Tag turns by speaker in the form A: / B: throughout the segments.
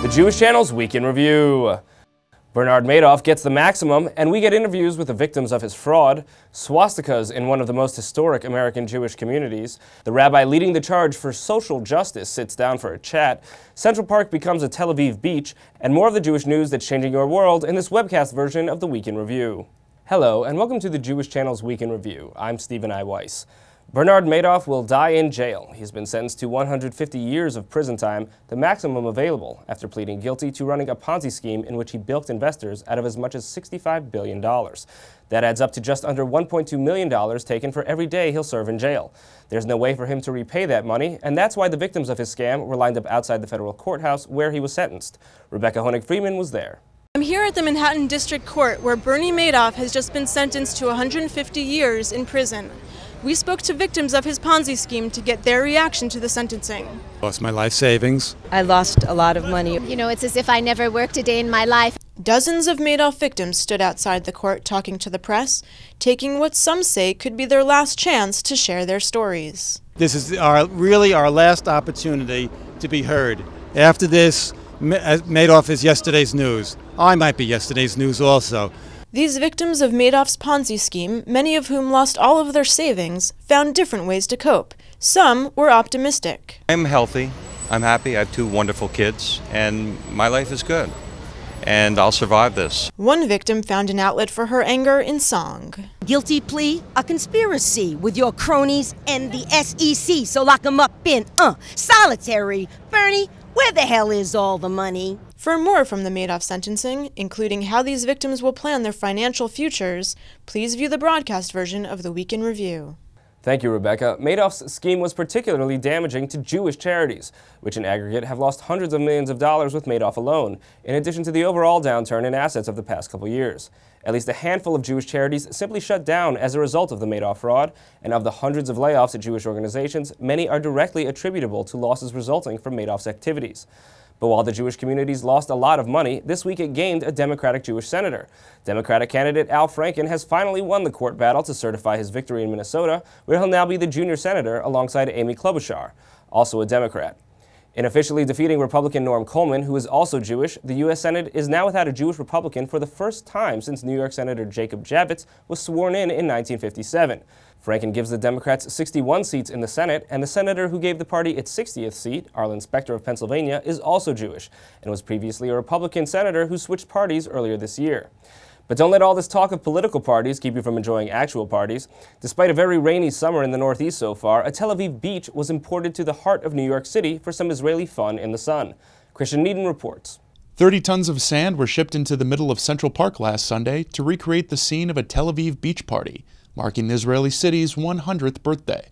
A: The Jewish Channel's Week in Review. Bernard Madoff gets the maximum, and we get interviews with the victims of his fraud, swastikas in one of the most historic American Jewish communities, the rabbi leading the charge for social justice sits down for a chat, Central Park becomes a Tel Aviv Beach, and more of the Jewish news that's changing your world in this webcast version of the Week in Review. Hello, and welcome to the Jewish Channel's Week in Review. I'm Stephen I. Weiss. Bernard Madoff will die in jail. He's been sentenced to 150 years of prison time, the maximum available, after pleading guilty to running a Ponzi scheme in which he bilked investors out of as much as $65 billion. That adds up to just under $1.2 million taken for every day he'll serve in jail. There's no way for him to repay that money, and that's why the victims of his scam were lined up outside the federal courthouse where he was sentenced. Rebecca Honig-Friedman was there.
B: I'm here at the Manhattan District Court where Bernie Madoff has just been sentenced to 150 years in prison. We spoke to victims of his Ponzi scheme to get their reaction to the sentencing.
C: Lost my life savings.
D: I lost a lot of money.
E: You know, it's as if I never worked a day in my life.
B: Dozens of Madoff victims stood outside the court talking to the press, taking what some say could be their last chance to share their stories.
C: This is really our last opportunity to be heard. After this, Madoff is yesterday's news. I might be yesterday's news also.
B: These victims of Madoff's Ponzi scheme, many of whom lost all of their savings, found different ways to cope. Some were optimistic.
F: I'm healthy, I'm happy, I have two wonderful kids, and my life is good. And I'll survive this.
B: One victim found an outlet for her anger in song.
D: Guilty plea, a conspiracy with your cronies and the SEC, so lock 'em up in, solitary. Bernie, where the hell is all the money?
B: For more from the Madoff sentencing, including how these victims will plan their financial futures, please view the broadcast version of the Week in Review.
A: Thank you, Rebecca. Madoff's scheme was particularly damaging to Jewish charities, which in aggregate have lost hundreds of millions of dollars with Madoff alone, in addition to the overall downturn in assets of the past couple years. At least a handful of Jewish charities simply shut down as a result of the Madoff fraud, and of the hundreds of layoffs at Jewish organizations, many are directly attributable to losses resulting from Madoff's activities. But while the Jewish communities lost a lot of money, this week it gained a Democratic Jewish senator. Democratic candidate Al Franken has finally won the court battle to certify his victory in Minnesota, where he'll now be the junior senator alongside Amy Klobuchar, also a Democrat. In officially defeating Republican Norm Coleman, who is also Jewish, the U.S. Senate is now without a Jewish Republican for the first time since New York Senator Jacob Javits was sworn in 1957. Franken gives the Democrats 61 seats in the Senate, and the senator who gave the party its 60th seat, Arlen Specter of Pennsylvania, is also Jewish, and was previously a Republican senator who switched parties earlier this year. But don't let all this talk of political parties keep you from enjoying actual parties. Despite a very rainy summer in the Northeast so far, a Tel Aviv beach was imported to the heart of New York City for some Israeli fun in the sun. Christian Needon reports.
G: 30 tons of sand were shipped into the middle of Central Park last Sunday to recreate the scene of a Tel Aviv beach party, marking the Israeli city's 100th birthday.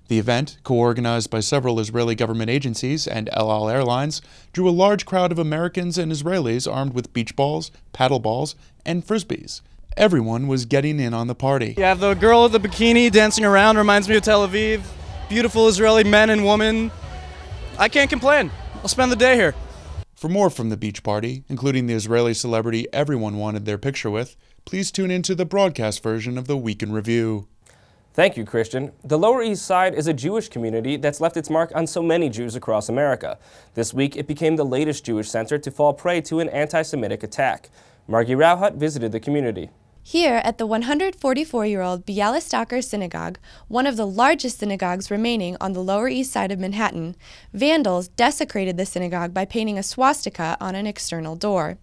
G: The event, co-organized by several Israeli government agencies and El Al Airlines, drew a large crowd of Americans and Israelis armed with beach balls, paddle balls, and frisbees. Everyone was getting in on the party.
H: Yeah, the girl with the bikini dancing around reminds me of Tel Aviv. Beautiful Israeli men and women. I can't complain. I'll spend the day here.
G: For more from the beach party, including the Israeli celebrity everyone wanted their picture with, please tune into the broadcast version of the Week in Review.
A: Thank you, Christian. The Lower East Side is a Jewish community that's left its mark on so many Jews across America. This week, it became the latest Jewish center to fall prey to an anti-Semitic attack. Margie Rauhut visited the community.
I: Here at the 144-year-old Bialystoker Synagogue, one of the largest synagogues remaining on the Lower East Side of Manhattan, vandals desecrated the synagogue by painting a swastika on an external door.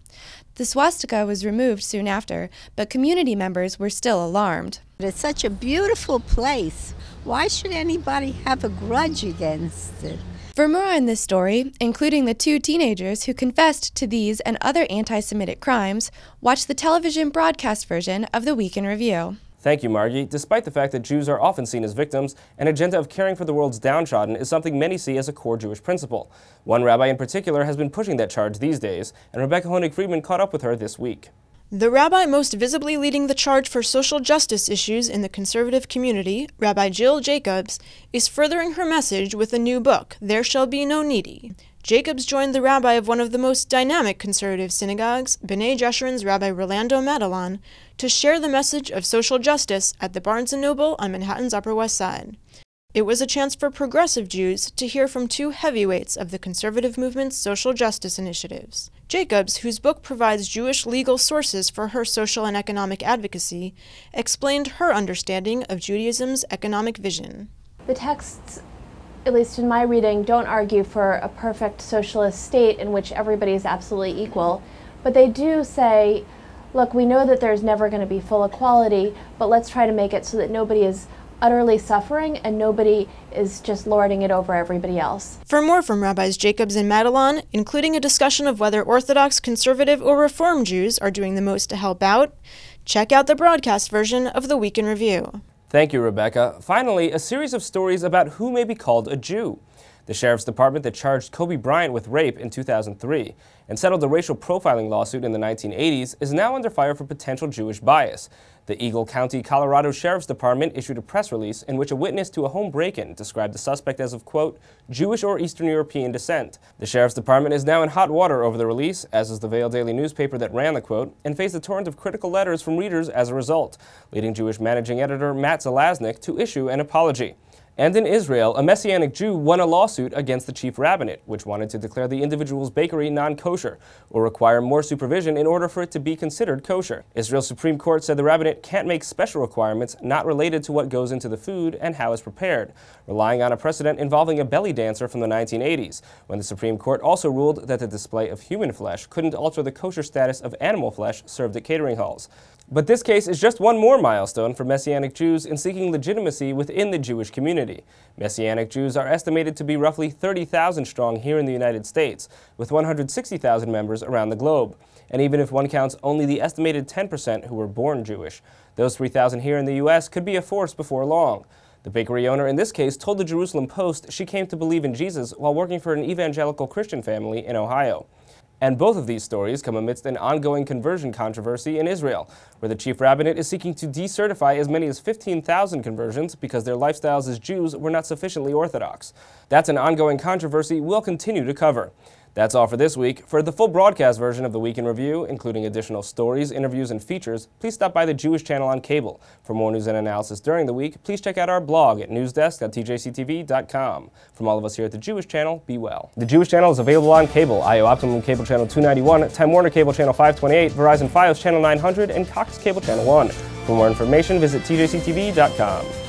I: The swastika was removed soon after, but community members were still alarmed.
E: It's such a beautiful place. Why should anybody have a grudge against it?
I: For more on this story, including the two teenagers who confessed to these and other anti-Semitic crimes, watch the television broadcast version of the Week in Review.
A: Thank you, Margie. Despite the fact that Jews are often seen as victims, an agenda of caring for the world's downtrodden is something many see as a core Jewish principle. One rabbi in particular has been pushing that charge these days, and Rebecca Honig-Friedman caught up with her this week.
B: The rabbi most visibly leading the charge for social justice issues in the conservative community, Rabbi Jill Jacobs, is furthering her message with a new book, There Shall Be No Needy. Jacobs joined the rabbi of one of the most dynamic conservative synagogues, B'nai Jeshurun's Rabbi Rolando Madelon, to share the message of social justice at the Barnes & Noble on Manhattan's Upper West Side. It was a chance for progressive Jews to hear from two heavyweights of the conservative movement's social justice initiatives. Jacobs, whose book provides Jewish legal sources for her social and economic advocacy, explained her understanding of Judaism's economic vision.
J: The texts, at least in my reading, don't argue for a perfect socialist state in which everybody is absolutely equal, but they do say, look, we know that there's never going to be full equality, but let's try to make it so that nobody is utterly suffering and nobody is just lording it over everybody else.
B: For more from Rabbis Jacobs and Madoff, including a discussion of whether Orthodox, conservative, or Reform Jews are doing the most to help out, check out the broadcast version of the Week in Review.
A: Thank you, Rebecca. Finally, a series of stories about who may be called a Jew. The Sheriff's Department that charged Kobe Bryant with rape in 2003 and settled the racial profiling lawsuit in the 1980s is now under fire for potential Jewish bias. The Eagle County, Colorado Sheriff's Department issued a press release in which a witness to a home break-in described the suspect as of, quote, Jewish or Eastern European descent. The Sheriff's Department is now in hot water over the release, as is the Vail Daily newspaper that ran the quote, and faced a torrent of critical letters from readers as a result, leading Jewish managing editor Matt Zelaznik to issue an apology. And in Israel, a Messianic Jew won a lawsuit against the chief rabbinate, which wanted to declare the individual's bakery non-kosher, or require more supervision in order for it to be considered kosher. Israel's Supreme Court said the rabbinate can't make special requirements not related to what goes into the food and how it's prepared, relying on a precedent involving a belly dancer from the 1980s, when the Supreme Court also ruled that the display of human flesh couldn't alter the kosher status of animal flesh served at catering halls. But this case is just one more milestone for Messianic Jews in seeking legitimacy within the Jewish community. Messianic Jews are estimated to be roughly 30,000 strong here in the United States, with 160,000 members around the globe. And even if one counts only the estimated 10% who were born Jewish, those 3,000 here in the U.S. could be a force before long. The bakery owner in this case told the Jerusalem Post she came to believe in Jesus while working for an evangelical Christian family in Ohio. And both of these stories come amidst an ongoing conversion controversy in Israel, where the chief rabbinate is seeking to decertify as many as 15,000 conversions because their lifestyles as Jews were not sufficiently orthodox. That's an ongoing controversy we'll continue to cover. That's all for this week. For the full broadcast version of the Week in Review, including additional stories, interviews, and features, please stop by the Jewish Channel on cable. For more news and analysis during the week, please check out our blog at newsdesk.tjctv.com. From all of us here at the Jewish Channel, be well. The Jewish Channel is available on cable, IO Optimum Cable Channel 291, Time Warner Cable Channel 528, Verizon Fios Channel 900, and Cox Cable Channel 1. For more information, visit tjctv.com.